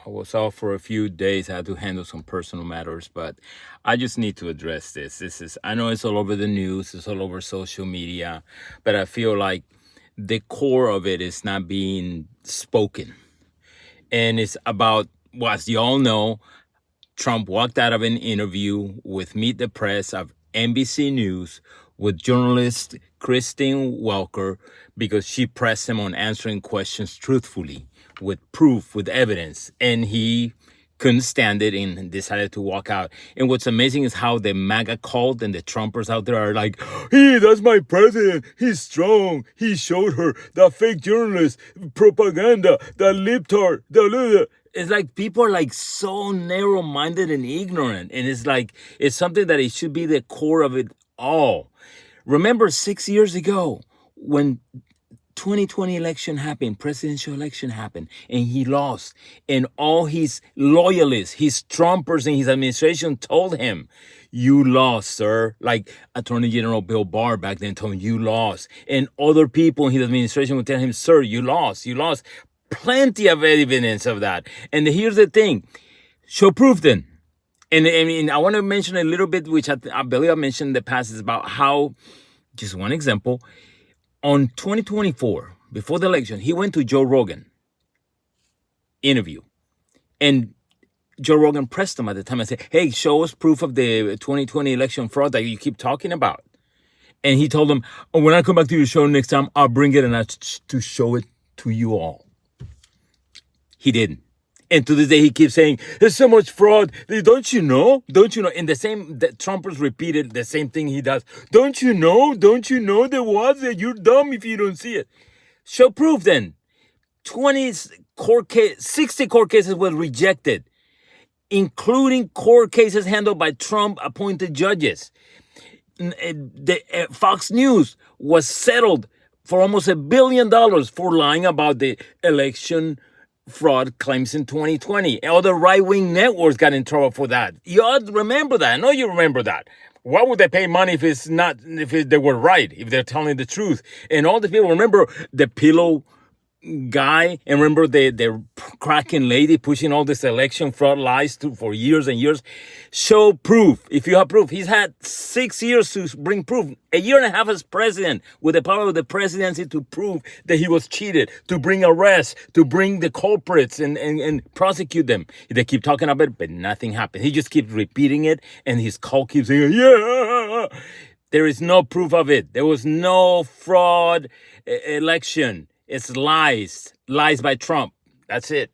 I was off for a few days. I had to handle some personal matters, but I just need to address this. I know it's all over the news, it's all over social media, but I feel like the core of it is not being spoken. And it's about, well, as you all know, Trump walked out of an interview with Meet the Press of NBC News with journalist Christine Welker because she pressed him on answering questions truthfully, with proof, with evidence. And he couldn't stand it and decided to walk out. And what's amazing is how the MAGA cult and the Trumpers out there are like, hey, that's my president. He's strong. He showed her the fake journalist, propaganda, the libtard, it's like people are like so narrow-minded and ignorant. And it's like, it's something that it should be the core of it all. Remember 6 years ago when 2020 election happened, presidential election happened, and he lost. And all his loyalists, his Trumpers in his administration told him, you lost, sir. Like Attorney General Bill Barr back then told him, you lost. And other people in his administration would tell him, sir, you lost, you lost. Plenty of evidence of that. And here's the thing, show proof then. And I mean, I want to mention a little bit, which I believe I mentioned in the past, is about how, just one example, on 2024, before the election, he went to Joe Rogan interview. And Joe Rogan pressed him at the time and said, hey, show us proof of the 2020 election fraud that you keep talking about. And he told him, oh, when I come back to your show next time, I'll bring it and to show it to you all. He didn't. And to this day, he keeps saying, there's so much fraud. Don't you know? Don't you know? And the Trumpers repeated the same thing he does. Don't you know? Don't you know there was? You're dumb if you don't see it. Show proof then. 60 court cases were rejected, including court cases handled by Trump-appointed judges. Fox News was settled for almost $1 billion for lying about the election fraud claims in 2020. All the right-wing networks got in trouble for that. You all remember that. I know you remember that. Why would they pay money if they were right, if they're telling the truth? And all the people, remember the pillow guy, and remember the cracking lady pushing all this election fraud lies for years and years. Show proof. If you have proof, he's had 6 years to bring proof. A year and a half as president, with the power of the presidency to prove that he was cheated, to bring arrests, to bring the culprits and prosecute them. They keep talking about it, but nothing happened. He just keeps repeating it, and his cult keeps saying, yeah. There is no proof of it. There was no fraud election. It's lies by Trump. That's it.